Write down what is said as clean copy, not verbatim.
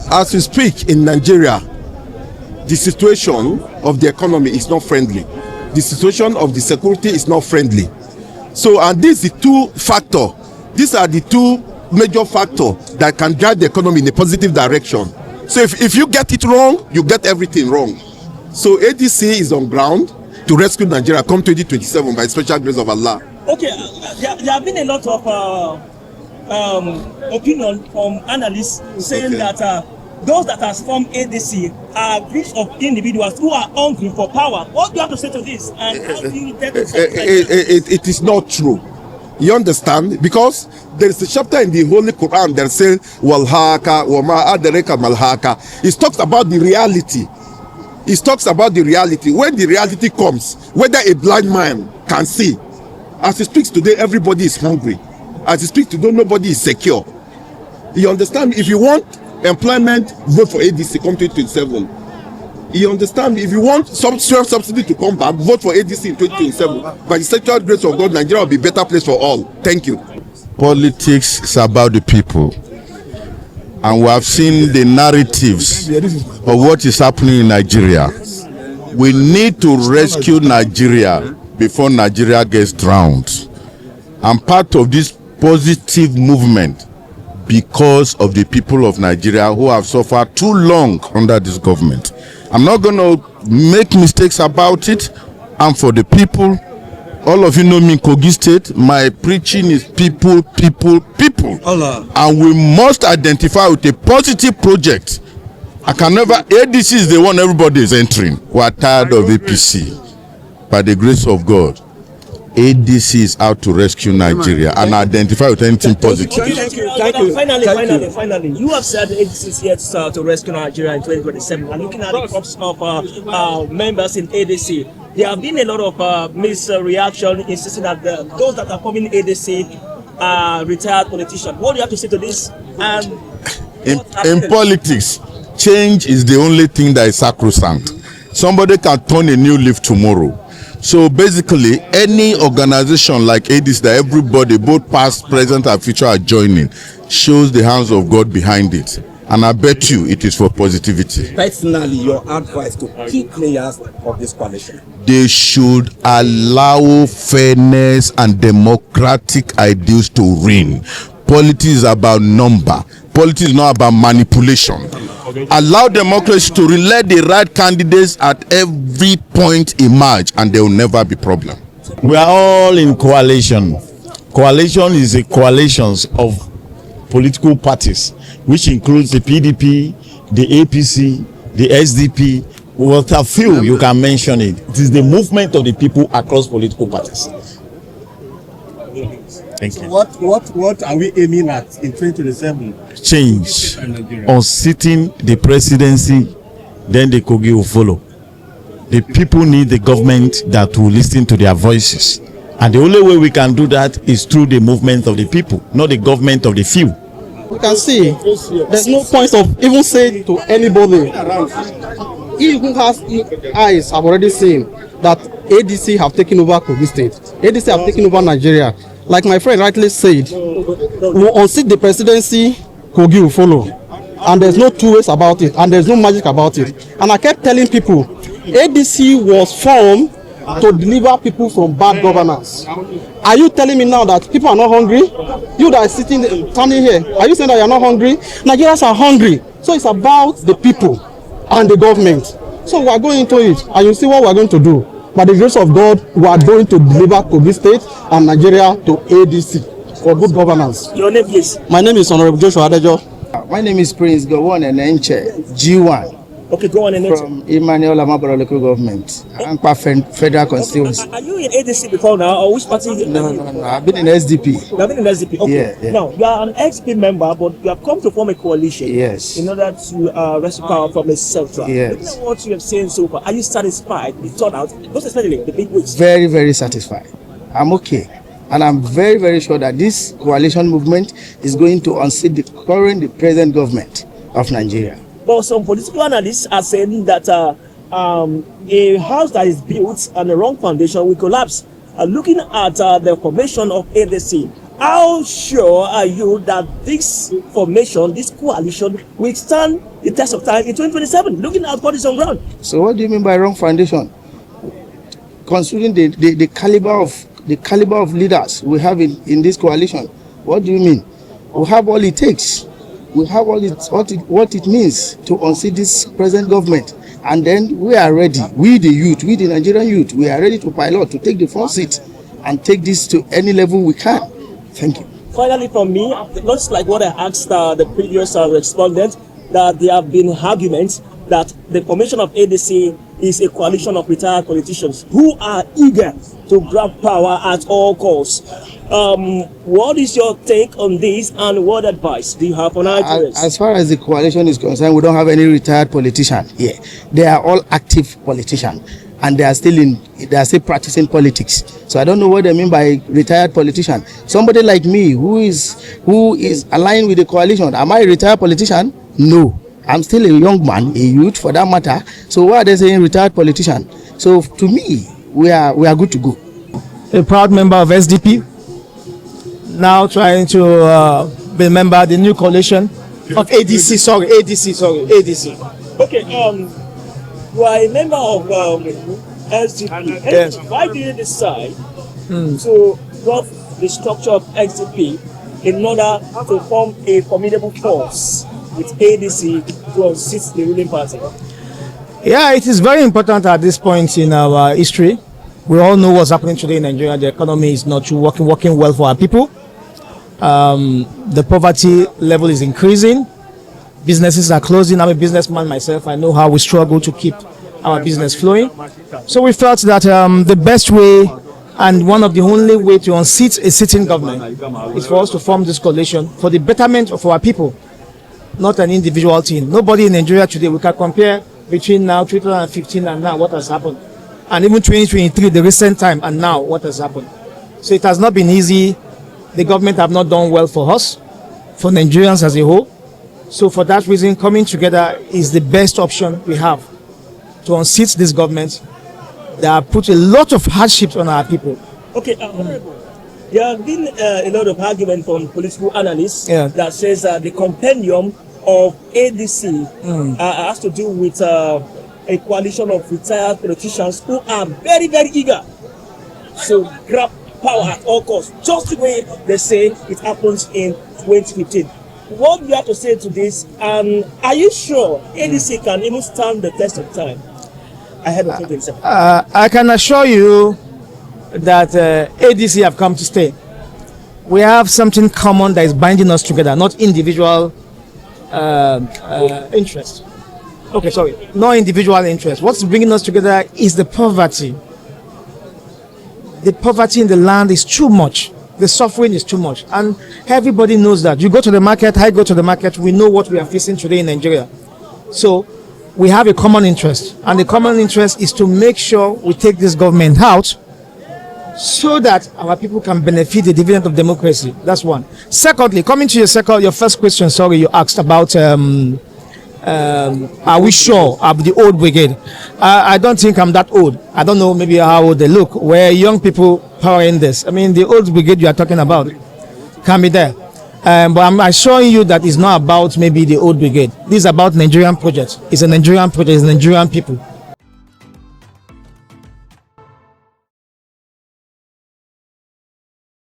As we speak in Nigeria, the situation of the economy is not friendly. The situation of the security is not friendly. So, and these are the two factors. These are the two major factors that can drive the economy in a positive direction. So if you get it wrong, you get everything wrong. So ADC is on ground to rescue Nigeria come 2027 by special grace of Allah. Okay, there have been a lot of opinion from analysts saying that those that have formed ADC are groups of individuals who are hungry for power. What do you have to say to this? And how do you get it is not true. You understand? Because there is a chapter in the Holy Quran that says, Walhaka, Wama Adereka Malhaka. It talks about the reality. It talks about the reality. When the reality comes, whether a blind man can see. As he speaks today, everybody is hungry. As he speaks today, nobody is secure. You understand? If you want employment, vote for ADC come 2027. You understand? If you want some subsidy to come back, vote for ADC in 2027. By the special grace of God, Nigeria will be a better place for all. Thank you. Politics is about the people. And we have seen the narratives of what is happening in Nigeria. We need to rescue Nigeria before Nigeria gets drowned. I'm part of this positive movement because of the people of Nigeria who have suffered too long under this government. I'm not going to make mistakes about it. I'm for the people. All of you know me in Kogi State. My preaching is people, people, people. Allah. And we must identify with a positive project. I can never, ADC is the one everybody is entering. We are tired of APC. By the grace of God, ADC is out to rescue Nigeria and identify with anything positive. Thank you. Finally, you have said ADC is here to rescue Nigeria in 2027. And looking at the crops of members in ADC, there have been a lot of misreaction insisting that those that are forming ADC are retired politicians. What do you have to say to this? And in politics, change is the only thing that is sacrosanct. Somebody can turn a new leaf tomorrow. So basically, any organization like ADC that everybody, both past, present, and future, are joining, shows the hands of God behind it. And I bet you it is for positivity. Personally, your advice to key players of this coalition? They should allow fairness and democratic ideals to reign. Politics is about number. Politics is not about manipulation. Allow democracy to elect the right candidates at every point emerge, and there will never be problem. We are all in coalition. Coalition is a coalition of political parties, which includes the PDP, the APC, the SDP, what a few you can mention it. It is the movement of the people across political parties. Thank you. What are we aiming at in 2027? Change. On sitting the presidency, then the Kogi will follow. The people need the government that will listen to their voices. And the only way we can do that is through the movement of the people, not the government of the few. You can see there's no point of even saying to anybody. He who has eyes have already seen that ADC have taken over Kogi State. ADC have taken over Nigeria. Like my friend rightly said, we unseat the presidency, Kogi will follow. And there's no two ways about it, and there's no magic about it. And I kept telling people, ADC was formed to deliver people from bad governance. Are you telling me now that people are not hungry? You that are standing here, are you saying that you are not hungry? Nigerians are hungry. So it's about the people and the government. So we are going into it, and you see what we are going to do. By the grace of God, we are going to deliver Kogi State and Nigeria to ADC for good governance. Your name, please? My name is Honorable Joshua Adejo. My name is Prince Gowon Enenche, G1. Okay, go on and from Emmanuel Amabaro local government, Ankpa Federal Constituency. Are you in ADC before now, or which party? No. I've been in SDP. You have been in SDP. Okay. Yeah. Now you are an XP member, but you have come to form a coalition. Yes. In order to rescue power from the central. Yes. What you have seen so far, are you satisfied with the turnout? Most especially the big wigs. Very, very satisfied. I'm okay. And I'm very, very sure that this coalition movement is going to unseat the present government of Nigeria. But some political analysts are saying that a house that is built on the wrong foundation will collapse. Looking at the formation of ADC, how sure are you that this formation, this coalition, will stand the test of time in 2027? Looking at what is on ground. So what do you mean by wrong foundation? Considering the caliber of leaders we have in this coalition, what do you mean? We have all it takes. We have all what it means to unseat this present government. And then we are ready. We the youth, we the Nigerian youth, we are ready to pilot, to take the front seat and take this to any level we can. Thank you. Finally, from me, looks like what I asked the previous respondent, that there have been arguments that the formation of ADC is a coalition of retired politicians who are eager to grab power at all costs. What is your take on this, and what advice do you have on Nigerians? As far as the coalition is concerned, we don't have any retired politician here. They are all active politicians, and they are still practicing politics. So I don't know what they mean by retired politician. Somebody like me who is aligned with the coalition, am I a retired politician? No. I'm still a young man, a youth for that matter. So why are they saying retired politician? So to me, we are good to go. A proud member of SDP, now trying to be a member of the new coalition of ADC. ADC. Okay, you are a member of SDP. Yes. Why did you decide to drop the structure of SDP in order to form a formidable force with ADC to unseat the ruling party? Yeah, it is very important at this point in our history. We all know what's happening today in Nigeria. The economy is not working well for our people. The poverty level is increasing. Businesses are closing. I'm a businessman myself. I know how we struggle to keep our business flowing. So we felt that the best way and one of the only way to unseat a sitting government is for us to form this coalition for the betterment of our people, not an individual team. Nobody in Nigeria today, we can compare between now 2015 and now what has happened, and even 2023, the recent time, and now what has happened. So it has not been easy. The government have not done well for us, for Nigerians as a whole. So for that reason, coming together is the best option we have to unseat this government that have put a lot of hardships on our people. Okay, there have been a lot of argument from political analysts that says the compendium of ADC has to do with a coalition of retired politicians who are very, very eager to grab power at all costs, just the way they say it happens in 2015. What do you have to say to this? Are you sure ADC can even stand the test of time ahead of 2027? I can assure you that ADC have come to stay. We have something common that is binding us together, not individual interest. Okay, sorry, no individual interest. What's bringing us together is the poverty. The poverty in the land is too much. The suffering is too much, and everybody knows that. You go to the market, I go to the market, we know what we are facing today in Nigeria. So we have a common interest, and the common interest is to make sure we take this government out so that our people can benefit the dividend of democracy. That's one. Secondly, coming to your first question, sorry, you asked about are we sure of the old brigade? I don't think I'm that old. I don't know maybe how old they look. Where young people powering this. I mean, the old brigade you are talking about can be there. But I'm assuring you that it's not about maybe the old brigade. This is about Nigerian projects. It's a Nigerian project. It's Nigerian people.